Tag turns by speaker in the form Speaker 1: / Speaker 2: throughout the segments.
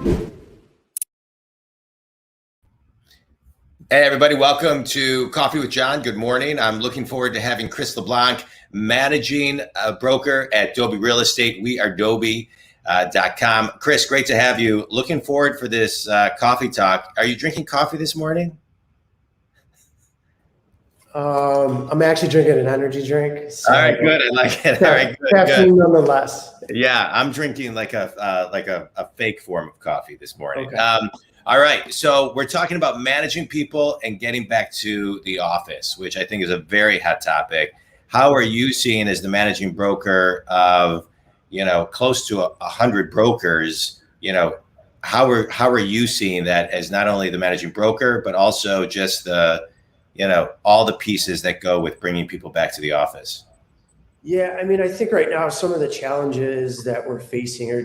Speaker 1: Hey, everybody. Welcome to Coffee with John. Good morning. I'm looking forward to having Chris LeBlanc, managing broker at DOBI Real Estate. We are DOBI.com. Chris, great to have you. Looking forward for this coffee talk. Are you drinking coffee this morning?
Speaker 2: I'm actually drinking an energy drink.
Speaker 1: So all right, good. I like it. All right, good.
Speaker 2: Caffeine nonetheless.
Speaker 1: Yeah, I'm drinking like a fake form of coffee this morning. Okay. All right, so we're talking about managing people and getting back to the office, which I think is a very hot topic. How are you seeing as the managing broker of, close to 100 brokers? How are you seeing that as not only the managing broker, but also just the, all the pieces that go with bringing people back to the office?
Speaker 2: Yeah, I mean, I think right now some of the challenges that we're facing are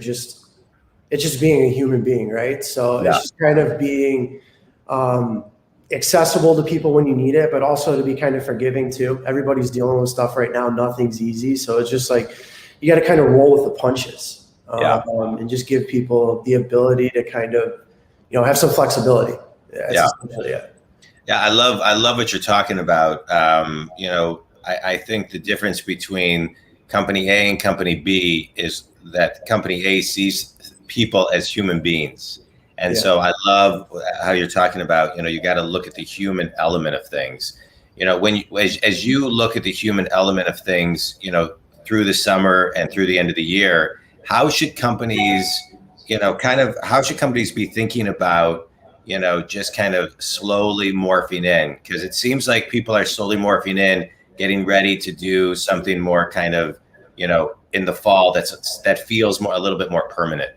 Speaker 2: it's just being a human being, right? So yeah. It's just kind of being accessible to people when you need it, but also to be kind of forgiving too. Everybody's dealing with stuff right now. Nothing's easy. So it's just like, you got to kind of roll with the punches and just give people the ability to kind of, have some flexibility.
Speaker 1: Yeah. I love what you're talking about. I think the difference between company A and company B is that company A sees people as human beings. And so I love how you're talking about, you got to look at the human element of things. As you look at the human element of things, through the summer and through the end of the year, how should companies, how should companies be thinking about, just kind of slowly morphing in? Because it seems like people are slowly morphing in, getting ready to do something more kind of, in the fall that feels a little bit more permanent.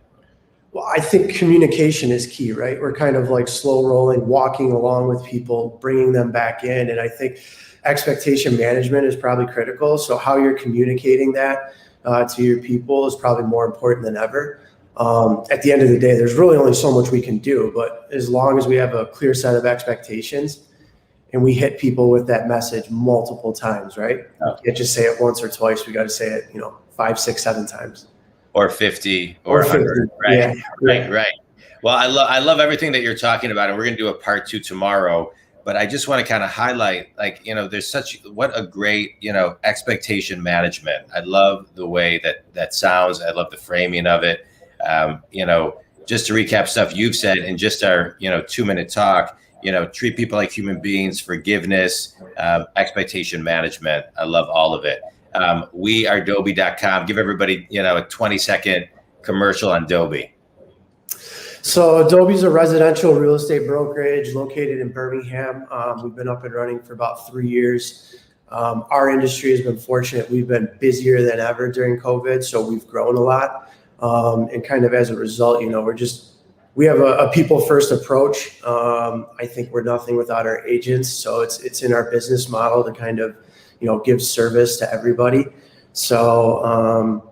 Speaker 2: Well, I think communication is key, right? We're kind of like slow rolling, walking along with people, bringing them back in. And I think expectation management is probably critical. So how you're communicating that to your people is probably more important than ever. At the end of the day, there's really only so much we can do, but as long as we have a clear set of expectations and we hit people with that message multiple times, right? You can't just say it once or twice. We got to say it, 5, 6, 7 times.
Speaker 1: Or 50 or 100, right?
Speaker 2: Yeah.
Speaker 1: Right. Well, I love everything that you're talking about, and we're going to do a part 2 tomorrow. But I just want to kind of highlight, there's what a great, expectation management. I love the way that sounds. I love the framing of it. Just to recap stuff you've said in just our, 2-minute talk, treat people like human beings, forgiveness, expectation management. I love all of it. We are DOBI.com. Give everybody, a 20-second commercial on DOBI.
Speaker 2: So DOBI is a residential real estate brokerage located in Birmingham. We've been up and running for about 3 years. Our industry has been fortunate. We've been busier than ever during COVID, so we've grown a lot. And kind of as a result, we have a people first approach. I think we're nothing without our agents. So it's in our business model to kind of, give service to everybody. So,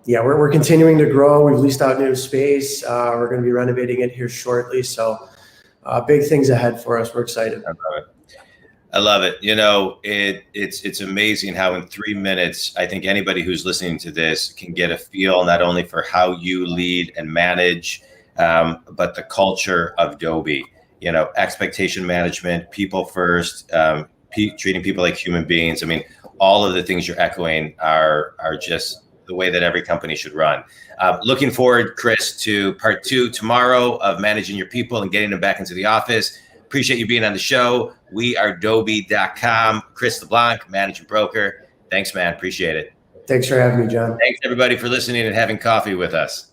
Speaker 2: we're continuing to grow. We've leased out new space. We're going to be renovating it here shortly. So big things ahead for us. We're excited.
Speaker 1: I love it. It's amazing how in 3 minutes, I think anybody who's listening to this can get a feel not only for how you lead and manage, but the culture of DOBI, expectation management, people first, treating people like human beings. I mean, all of the things you're echoing are just the way that every company should run. Looking forward, Chris, to part 2 tomorrow of managing your people and getting them back into the office. Appreciate you being on the show. We are DOBI.com. Chris LeBlanc, managing broker. Thanks, man. Appreciate it.
Speaker 2: Thanks for having me, John.
Speaker 1: Thanks, everybody, for listening and having coffee with us.